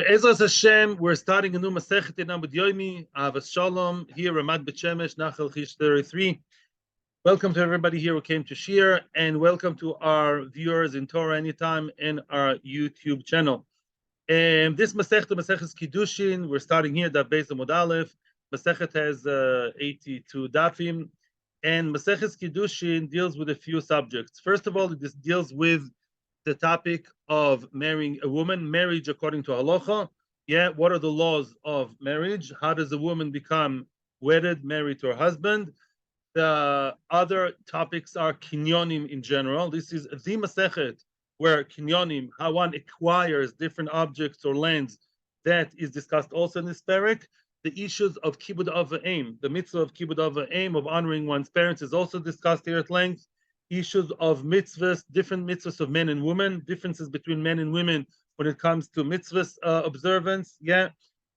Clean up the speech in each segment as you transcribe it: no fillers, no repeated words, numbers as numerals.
Ezras Hashem, we're starting a new Masechet in Amud Yomi, Avas Shalom, here Ramat Bet Shemesh, Nachal Chish 33. Welcome to everybody here who came to Shiur, and welcome to our viewers in Torah Anytime and our YouTube channel. This Masechet is Kiddushin. We're starting here, Daf Beis Amud Aleph. Masechet has 82 dafim, and Masechet Kiddushin deals with a few subjects. First of all, this deals with the topic of marrying a woman, marriage according to halacha. Yeah, what are the laws of marriage? How does a woman become wedded, married to her husband? The other topics are kinyonim in general. This is the Masechet where kinyonim, how one acquires different objects or lands, that is discussed also in this parak. The issues of kibud av v'em, the mitzvah of kibud av v'em, of honoring one's parents, is also discussed here at length. Issues of mitzvahs, different mitzvahs of men and women, differences between men and women when it comes to mitzvahs observance, yeah,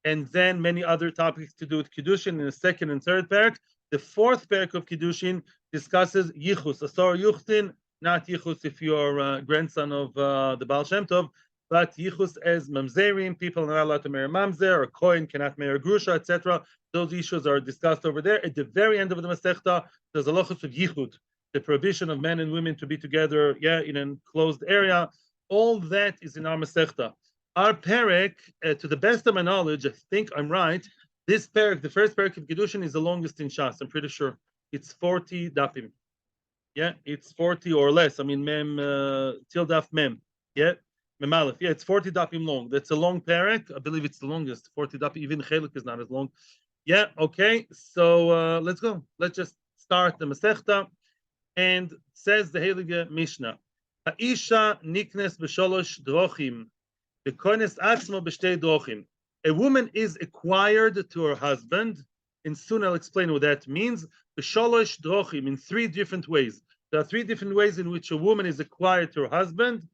and then many other topics to do with Kiddushin in the second and third parak. The fourth parak of Kiddushin discusses yichus, asar yuchtin, not yichus if you're a grandson of the Baal Shem Tov, but yichus as mamzerim, people are not allowed to marry mamzer, or kohen cannot marry grusha, etc. Those issues are discussed over there. At the very end of the Masechta, there's a lochus of yichud, the prohibition of men and women to be together, yeah, in an enclosed area. All that is in our Masechta. Our parak, to the best of my knowledge, I think I'm right, this parak, the first parak of Kiddushin, is the longest in Shas, I'm pretty sure. It's 40 dafim. Yeah, it's 40 or less. I mean, mem, till daf mem. Yeah, mem aleph. Yeah, it's 40 dafim long. That's a long parak. I believe it's the longest. 40 dafim, even chelik is not as long. Yeah, okay. So let's go. Let's just start the Masechta. And says the Heilige Mishnah, Ha'isha niknes b'sholosh drochim, v'koines atzmo b'shtei drochim. A woman is acquired to her husband, and soon I'll explain what that means. B'sholosh drochim, in three different ways. There are three different ways in which a woman is acquired to her husband.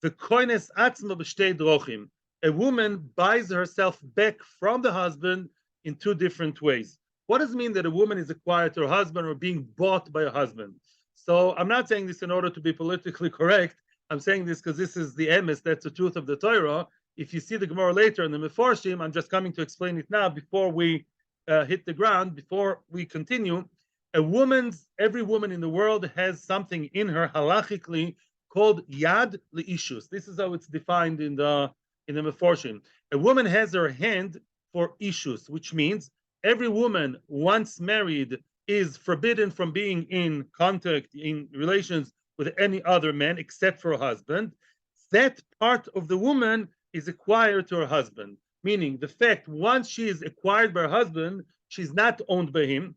V'koines atzmo b'shtei drochim. A woman buys herself back from the husband in two different ways. What does it mean that a woman is acquired to her husband or being bought by a husband? So I'm not saying this in order to be politically correct. I'm saying this because this is the emes, that's the truth of the Torah. If you see the Gemara later in the Meforshim, I'm just coming to explain it now before we hit the ground, before we continue. Every woman in the world has something in her halachically called yad leishus. This is how it's defined in the Meforshim. A woman has her hand for ishus, which means every woman once married is forbidden from being in contact, in relations with any other man except for a husband. That part of the woman is acquired to her husband, meaning the fact once she is acquired by her husband, she's not owned by him.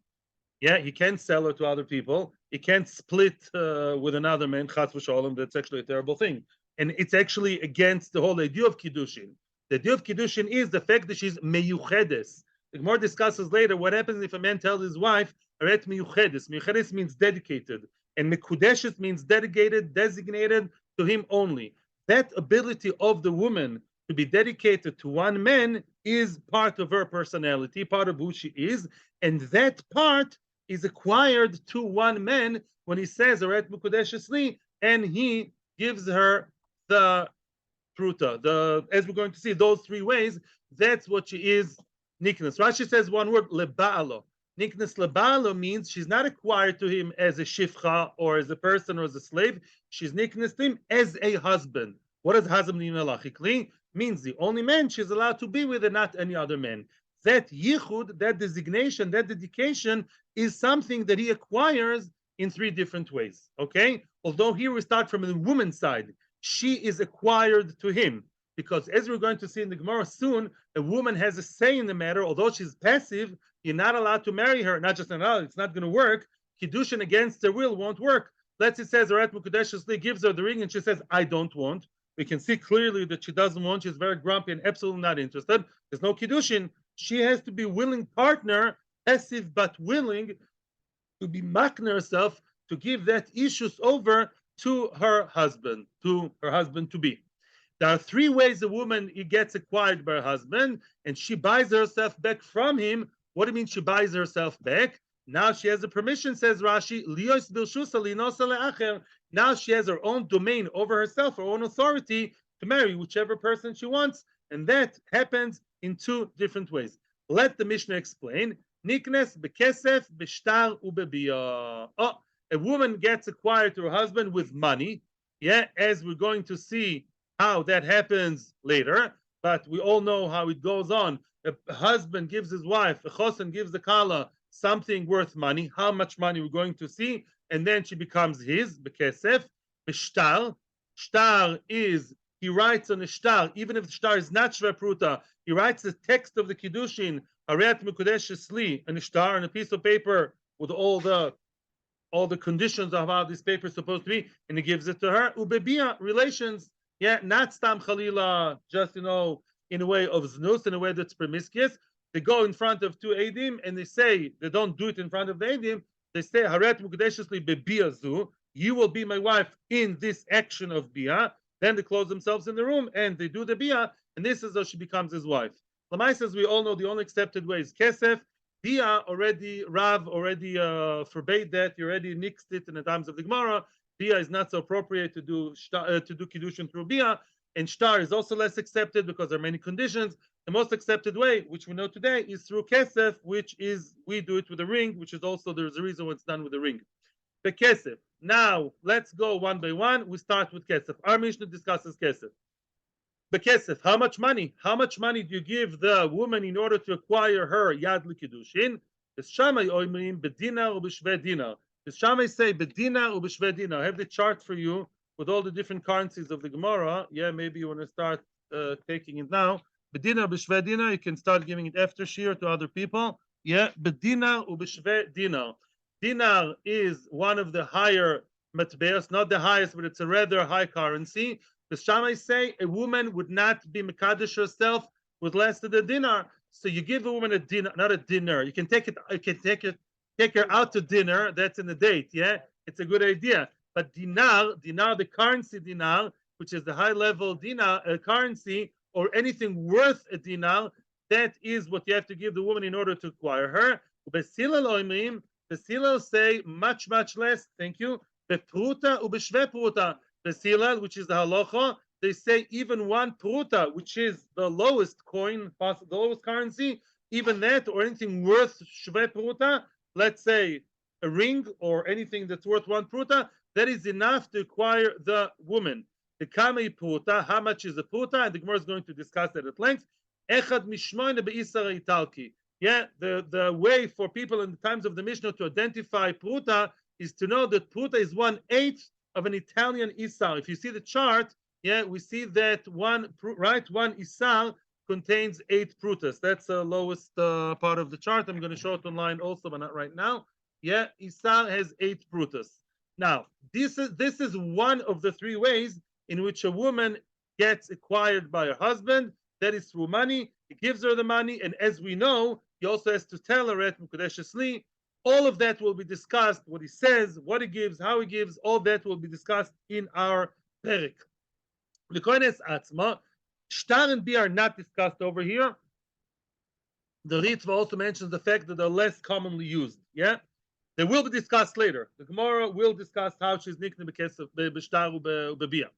Yeah, he can't sell her to other people. He can't split with another man, chas v'sholem. That's actually a terrible thing. And it's actually against the whole idea of Kiddushin. The idea of Kiddushin is the fact that she's meyuchedes. The Gemara discusses later what happens if a man tells his wife, Aret miyuchedes. Miyuchedes means dedicated, and mekudeshes means dedicated, designated to him only. That ability of the woman to be dedicated to one man is part of her personality, part of who she is, and that part is acquired to one man when he says Aret mekudeshes li, and he gives her the pruta. As we're going to see, those three ways, that's what she is. Niknes. Rashi says one word, leba'alo. Niknes leba'alo means she's not acquired to him as a shifcha or as a person or as a slave. She's niknes to him as a husband. What does husband mean halachically? Means the only man she's allowed to be with and not any other man. That yichud, that designation, that dedication is something that he acquires in three different ways. Okay? Although here we start from the woman's side. She is acquired to him. Because as we're going to see in the Gemara soon, a woman has a say in the matter. Although she's passive, you're not allowed to marry her. Not just it's not going to work. Kiddushin against her will won't work. Let's say it says Aret Mukudeshes Li gives her the ring and she says, I don't want. We can see clearly that she doesn't want. She's very grumpy and absolutely not interested. There's no Kiddushin. She has to be willing partner, passive but willing, to be makna herself to give that issues over to her husband to be. There are three ways a woman gets acquired by her husband, and she buys herself back from him. What do you mean she buys herself back? Now she has a permission, says Rashi, now she has her own domain over herself, her own authority to marry whichever person she wants, And that happens in two different ways. Let the Mishnah explain. Niknes bekesef b'shtar ubebiya. Oh, a woman gets acquired to her husband with money. Yeah, as we're going to see how that happens later. But we all know how it goes on. A husband gives his wife, a chosen gives the kala something worth money. How much money we're going to see, and then she becomes his bekesef b'shtar. Shtar is he writes on a shtar, even if the shtar is not shver pruta, he writes the text of the Kiddushin, Haret Mekudesh Sli, and a shtar on a piece of paper with all the conditions of how this paper is supposed to be, and he gives it to her. Ubebia relations, yeah, not stam chalila, just in a way of znus, in a way that's promiscuous. They go in front of two edim and they say they don't do it in front of the edim. They say Haret Mekudesh Sli bebia zu. You will be my wife in this action of bia. Then they close themselves in the room and they do the bia, and this is how she becomes his wife. Lamai says we all know the only accepted way is kesef. Bia already, Rav already forbade that. He already nixed it in the times of the Gemara. Bia is not so appropriate to do Kiddushin through bia, and shtar is also less accepted because there are many conditions. The most accepted way, which we know today, is through kesef, which is we do it with a ring, which is also there's a reason why it's done with a ring. The kesef. Now let's go one by one. We start with kesef. Our Mishnah discusses kesef. The kesef. How much money? How much money do you give the woman in order to acquire her yad l'kiddushin? The Shammai oimrim bedina or b'shvei dina. The Shammai say bedina or b'shvei dina. I have the chart for you with all the different currencies of the Gemara. Yeah, maybe you want to start taking it now. Bedina or b'shvei dina. You can start giving it after Shiur to other people. Yeah, bedina or b'shvei dina. Dinar is one of the higher matbeas, not the highest, but it's a rather high currency. The Shammai say a woman would not be mekadesh herself with less than a dinar. So you give a woman a dinar, not a dinner. You can take her out to dinner. That's in the date, yeah. It's a good idea. But dinar, the currency dinar, which is the high level dinar currency, or anything worth a dinar, that is what you have to give the woman in order to acquire her. The Silal say much, much less. Thank you. Bepruta ubeshve pruta. The Silal, which is the halacha, they say even one pruta, which is the lowest coin, the lowest currency, even that or anything worth shve pruta, let's say a ring or anything that's worth one pruta, that is enough to acquire the woman. The kamei pruta, how much is a pruta? And the Gemara is going to discuss that at length. Echad mishmoine be'isar italki. Yeah, the way for people in the times of the Mishnah to identify pruta is to know that pruta is 1/8 of an Italian isar. If you see the chart, yeah, we see that one isar contains 8 prutas. That's the lowest part of the chart. I'm going to show it online also, but not right now. Yeah, isar has 8 prutas. Now, this is one of the 3 ways in which a woman gets acquired by her husband. That is through money. He gives her the money, and as we know, he also has to tell her at Mekudesh Sli. All of that will be discussed, what he says, what he gives, how he gives, all that will be discussed in our Perik. The Koines Atzma, Shtar and Bia are not discussed over here. The Ritva also mentions the fact that they're less commonly used. Yeah? They will be discussed later. The Gemara will discuss how she's nikne b'kesef b'shtar u'bebia.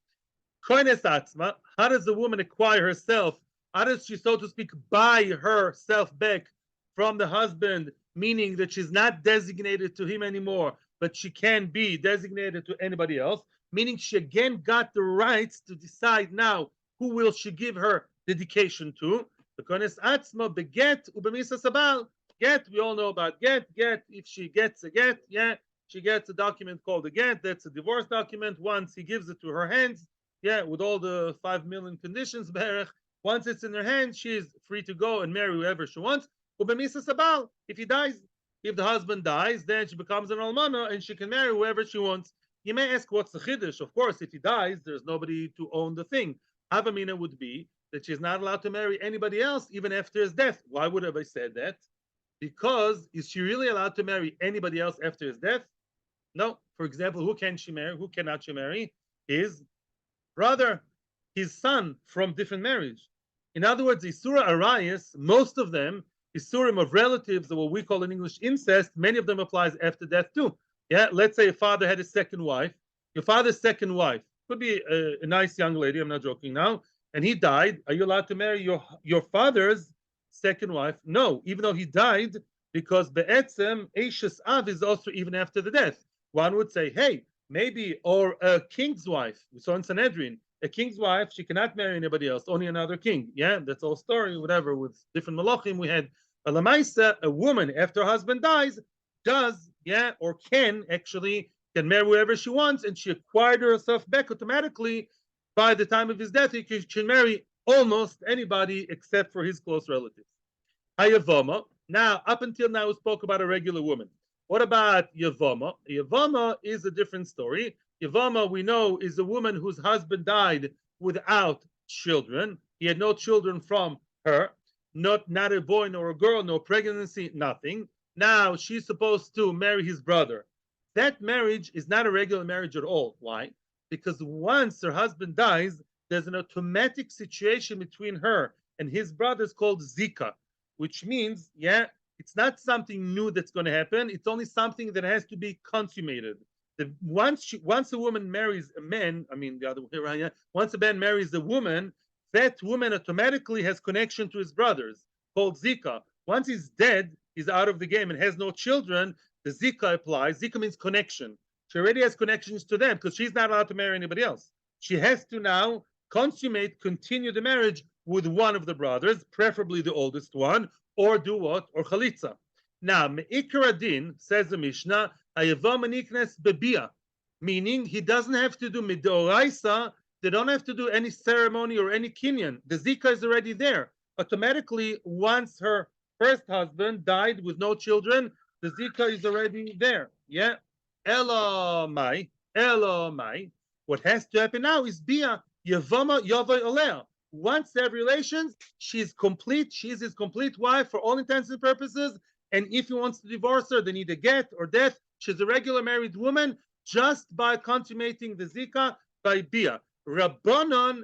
Koines Atzma, how does the woman acquire herself? How does she, so to speak, buy herself back from the husband, meaning that she's not designated to him anymore, but she can be designated to anybody else, meaning she again got the rights to decide now who will she give her dedication to. The kones atzma beget ubemisa sabal. Get, we all know about get. Get, if she gets a get, yeah, she gets a document called a get. That's a divorce document. Once he gives it to her hands, yeah, with all the 5 million conditions, berech. Once it's in her hands, she is free to go and marry whoever she wants. If he dies, if the husband dies, then she becomes an almana and she can marry whoever she wants. You may ask, what's the chiddush? Of course, if he dies, there's nobody to own the thing. Havamina would be that she's not allowed to marry anybody else even after his death. Why would have I said that? Because is she really allowed to marry anybody else after his death? No. For example, who can she marry? Who cannot she marry? His brother, his son from different marriage. In other words, Isura Arayas, most of them, Isurim of relatives, or what we call in English incest, many of them applies after death too. Yeah, let's say a father had a second wife. Your father's second wife could be a nice young lady, I'm not joking now. and he died, are you allowed to marry your father's second wife? No, even though he died, because be'etzem Eishes Av is also even after the death. One would say, hey, maybe, or a king's wife. We saw in Sanhedrin, a king's wife, she cannot marry anybody else, only another king. Yeah, that's all story, whatever, with different malachim. We had a lamaisa, a woman after her husband dies, does, yeah, or can actually can marry whoever she wants, and she acquired herself back automatically. By the time of his death, he can marry almost anybody except for his close relatives. Hayavoma. Now, up until now, we spoke about a regular woman. What about Yavoma? Yavoma is a different story. Yavoma, we know, is a woman whose husband died without children. He had no children from her, not a boy nor a girl, no pregnancy, nothing. Now she's supposed to marry his brother. That marriage is not a regular marriage at all. Why? Because once her husband dies, there's an automatic situation between her and his brothers called Zika, which means, yeah, it's not something new that's going to happen. It's only something that has to be consummated. Once a woman marries a man, I mean the other way around, yeah, once a man marries a woman, that woman automatically has connection to his brothers called Zika. Once he's dead, he's out of the game and has no children. The Zika applies. Zika means connection. She already has connections to them because she's not allowed to marry anybody else. She has to now continue the marriage with one of the brothers, preferably the oldest one, or do what? Or chalitza. Now, Me'ikar Adin, says the Mishnah, Hayavam Niknes Bebia, meaning he doesn't have to do Midoraisa, they don't have to do any ceremony or any kinyan. The Zika is already there. Automatically, once her first husband died with no children, the Zika is already there. Yeah. Elamai. What has to happen now is Bia, Yavama Yavai Olea. Once they have relations, she's complete. She's his complete wife for all intents and purposes. And if he wants to divorce her, they need a get or death. She's a regular married woman just by consummating the Zika by Bia. Rabbanon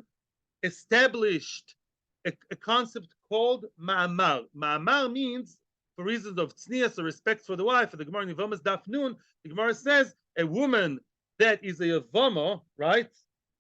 established a concept called Ma'amar. Ma'amar means, for reasons of tznius or respect for the wife, for the Gemara in Yevamos Daf Nun, the Gemara says a woman that is a Yevama, right,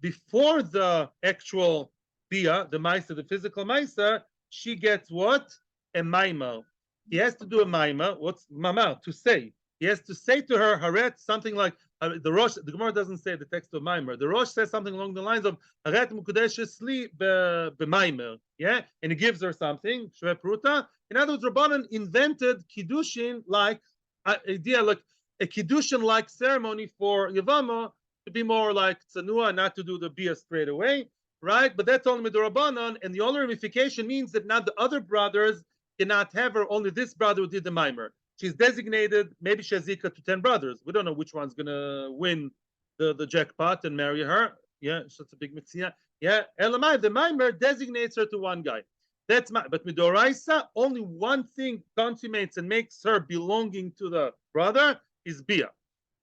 before the actual Bia, the Maisa, the physical Maisa, she gets what? A Maimar. He has to do a Maimar. What's Mamar? To say. He has to say to her, Haret, something like, the Rosh, the Gemara doesn't say the text of Maimar. The Rosh says something along the lines of, Haret Mukudeshes Li Maimar. Yeah? And he gives her something, Shve Pruta. In other words, Rabbanan invented Kiddushin like, idea like a Kiddushin like ceremony for Yavama to be more like Tsanua, not to do the Bia straight away. Right? But that's only Midorabanan, and the only ramification means that now the other brothers cannot have her, only this brother who did the mimer. She's designated, maybe she has Zika to 10 brothers. We don't know which one's going to win the jackpot and marry her. Yeah, so it's a big mitzvah. Yeah, Elamai, the mimer designates her to one guy. That's my, but Midoraisa, only one thing consummates and makes her belonging to the brother is Bia.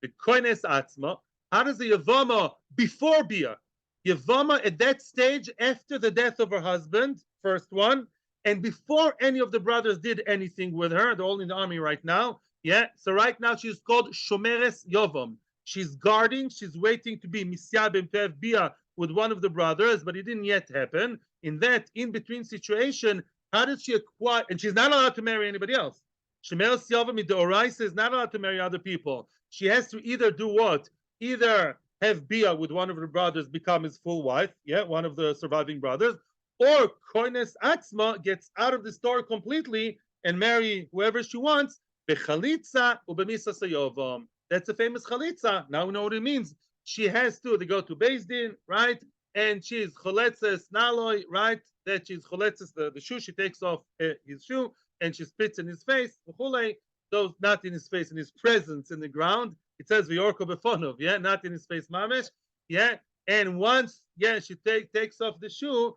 The Koines Atzma. How does the Yavama before Bia? Yavama at that stage, after the death of her husband, first one, and before any of the brothers did anything with her, they're all in the army right now. Yeah, so right now she's called Shomeres Yovam. She's guarding, she's waiting to be Misyabim to have Bia with one of the brothers, but it didn't yet happen. In that in-between situation, how did she acquire, and she's not allowed to marry anybody else. Shomeres Yovam Midoraisa is not allowed to marry other people. She has to either do what? Either have Bia with one of her brothers become his full wife, yeah, one of the surviving brothers, or Koines Atzma gets out of the story completely and marry whoever she wants, Bechalitza ubemisa sayovam. That's a famous chalitza. Now we know what it means. She has to, they go to BSD, right? And she's choletzes naloi, right? That she's choletzes, the shoe, she takes off his shoe and she spits in his face, those not in his face, in his presence in the ground. It says V'yorko befonov, yeah, not in his face, mamish, yeah. And once, yeah, she takes off the shoe,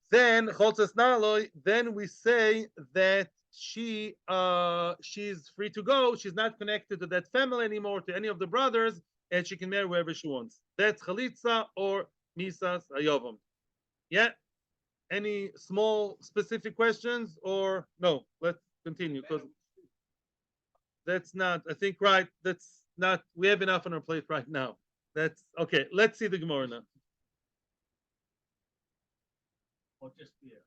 then cholzes naloi. Then we say that she's free to go. She's not connected to that family anymore, to any of the brothers, and she can marry wherever she wants. That's chalitza or misas hayovam. Yeah. Any small specific questions or no? Let's continue because that's not. I think right. That's not, we have enough on our plate right now. That's okay. Let's see the Gemara now. Or just beer?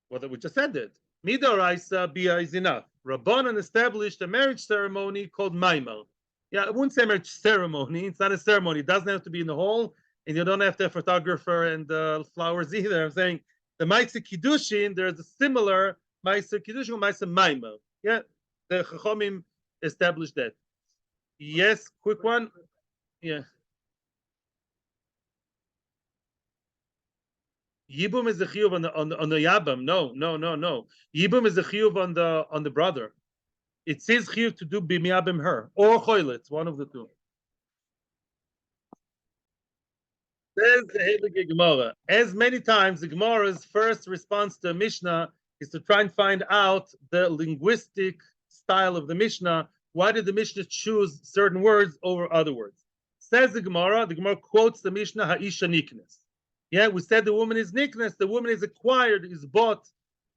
Well, we just said it. Midoraisa bia is enough. Rabbanan established a marriage ceremony called Maimel. Yeah, I wouldn't say marriage ceremony. It's not a ceremony. It doesn't have to be in the hall, and you don't have to have a photographer and flowers either. I'm saying the Maisa Kiddushin, there's a similar Maisa Kiddushin, Maisa Maimel. Yeah, the Chachomim established that. Yes, quick one. Yeah. Yibum is the chiyuv on the yabam. No. Yibum is the chiyuv on the brother. It says chiyuv to do b'miyabim her or choilet, one of the two. Says the Heilige Gemara. As many times the Gemara's first response to a Mishnah is to try and find out the linguistic style of the Mishnah. Why did the Mishnah choose certain words over other words? Says the Gemara quotes the Mishnah Ha'isha Niknes. Yeah, we said the woman is niknes, the woman is acquired, is bought.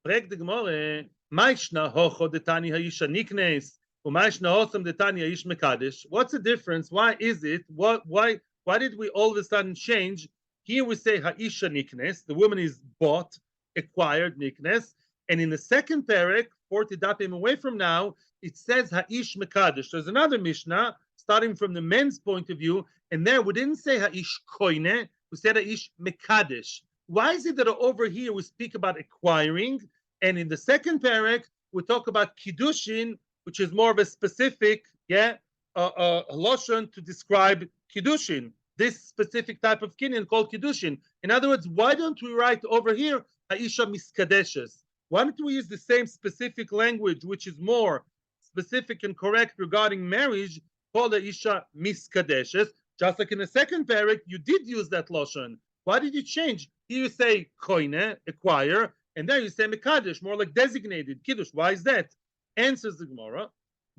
Frag the Gemara, Maishna hocho detani ha'isha niknes, u'maishna hosam detani ha'ish mekadesh. What's the difference? Why is it? Why did we all of a sudden change? Here we say ha'isha niknes, the woman is bought, acquired, niknes. And in the second parak, 40 dapim away from now, it says ha'ish mekadesh. There's another Mishnah, starting from the men's point of view, and there we didn't say ha'ish koine, we said ha'ish mekadesh. Why is it that over here we speak about acquiring, and in the second parak we talk about kiddushin, which is more of a specific, loshon to describe kiddushin, this specific type of kinyan called kiddushin. In other words, why don't we write over here ha'isha miskadeshes? Why don't we use the same specific language, which is more specific and correct regarding marriage, called ha'isha miskadeshes? Just like in the second parak, you did use that loshon. Why did you change? Here you say koine, acquire, and there you say mekadesh, more like designated kiddush. Why is that? Answers the Gemara,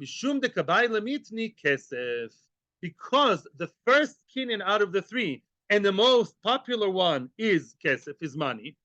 mishum de kabay lemitni kesef. Because the first kinyan out of the three, and the most popular one is kesef, is money.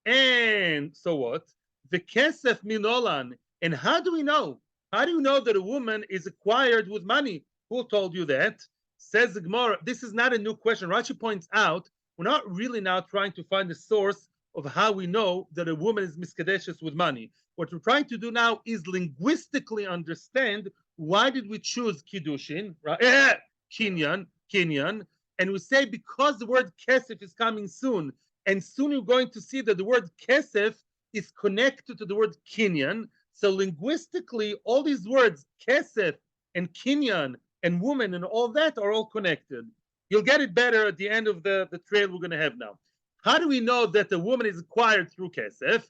And so what? The kesef minolan. And how do we know? How do you know that a woman is acquired with money? Who told you that? Says the Gemara, this is not a new question. Rashi points out, we're not really now trying to find the source of how we know that a woman is miskadeshes with money. What we're trying to do now is linguistically understand why did we choose kiddushin, right? Kinyan, and we say because the word kesef is coming soon, and soon you're going to see that the word kesef is connected to the word kinyan. So linguistically, all these words kesef and kinyan and woman and all that are all connected. You'll get it better at the end of the trail we're going to have now. How do we know that the woman is acquired through kesef?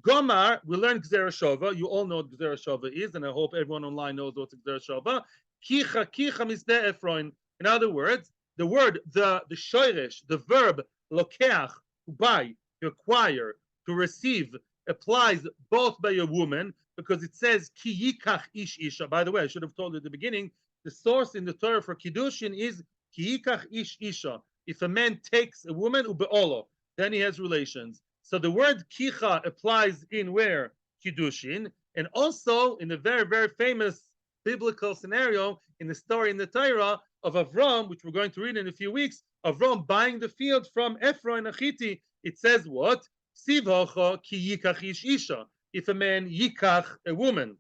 Gomar, we learn Gzera Shova. You all know what Gzera Shova is, and I hope everyone online knows what Gzera Shova. Kicha misneh Efroin. In other words, the word, the shoyresh, the verb, lokeach, to buy, to acquire, to receive, applies both by a woman, because it says ki yikach ish isha. By the way, I should have told you at the beginning, the source in the Torah for Kiddushin is ki yikach ish isha. If a man takes a woman, ubeolo, then he has relations. So the word kicha applies in where? Kiddushin, and also in a very, very famous biblical scenario in the story in the Torah of Avram, which we're going to read in a few weeks, Avram buying the field from Ephron Achiti. It says what? Sivhocha ki yikach ish isha. If a man yikach a woman,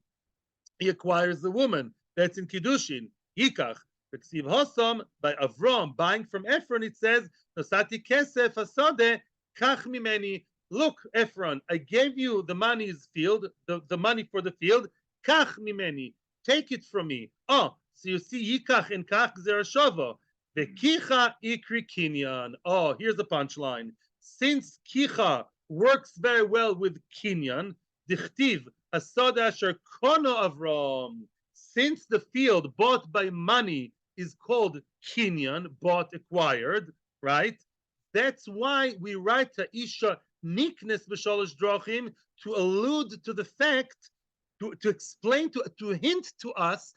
he acquires the woman. That's in Kiddushin. Yikach. But Ksiv Hosam, by Avram buying from Ephron, it says, Nosati kesef asode kach mimeni. Look, Ephron, I gave you the money's field, the money for the field. Kach mimeni. Take it from me. Oh, so you see yikach and kach gzera shova. Vekicha ikri kinyan. Oh, here's the punchline. Since kicha works very well with kinyan, dichtiv asoda asher kono Avram. Since the field bought by money is called kinyan, bought, acquired, right? That's why we write Isha niknes b'shalosh drachim to allude to the fact, to explain, to hint to us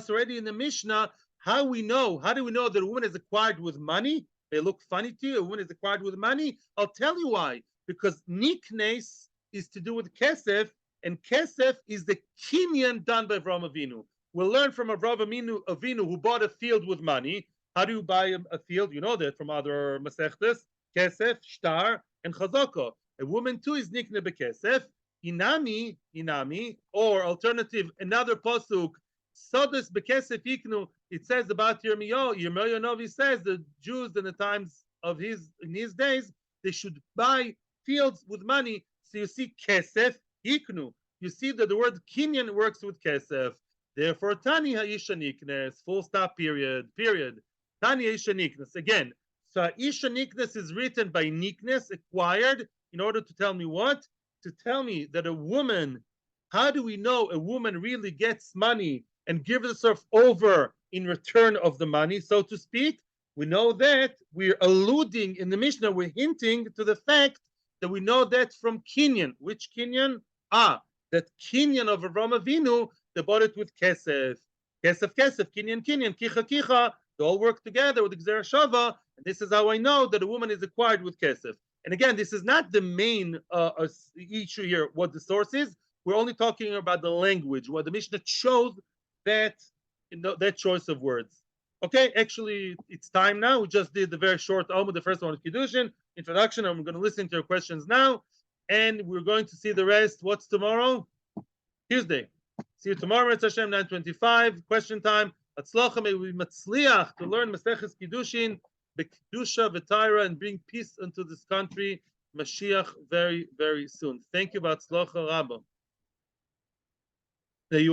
already in the Mishnah how do we know that a woman is acquired with money? They look funny to you. A woman is acquired with money. I'll tell you why. Because niknes is to do with kesef, and kesef is the kinyan done by Avraham Avinu. We'll learn from Avraham Avinu who bought a field with money. How do you buy a field? You know that from other Masechtas. Kesef, shtar, and chazaka. A woman too is nikne bekesef. Inami, or alternative, another pasuk, Sodas bekesef iknu. It says about Yirmiyahu Novi says the Jews in the times of in his days, they should buy fields with money. So you see kesef iknu. You see that the word kinyan works with kesef. Therefore, Tani ha'isha niknes, full stop, period. Tani ha'isha niknes. Again, so ha'isha niknes is written by niknes, acquired, in order to tell me what? To tell me that a woman, how do we know a woman really gets money and gives herself over in return of the money, so to speak? We know that we're alluding in the Mishnah, we're hinting to the fact that we know that from Kinyan. Which Kinyan? That Kinyan of Avraham Avinu, they bought it with Kesef. Kesef, Kinyan, Kicha. They all work together with the Gzera Shava, and this is how I know that a woman is acquired with Kesef. And again, this is not the main issue here, what the source is. We're only talking about the language, what the Mishnah chose that, that choice of words. Okay, actually, it's time now. We just did the very short Amud. The first one is Kiddushin, introduction, and we're going to listen to your questions now. And we're going to see the rest. What's tomorrow? Tuesday. See you tomorrow. It's Hashem 9:25. Question time. Atzlacha, may we matzliach to learn Maseches Kiddushin, B'Kedusha, V'Taira, and bring peace into this country. Mashiach very, very soon. Thank you, B'Atzlacha Rabba.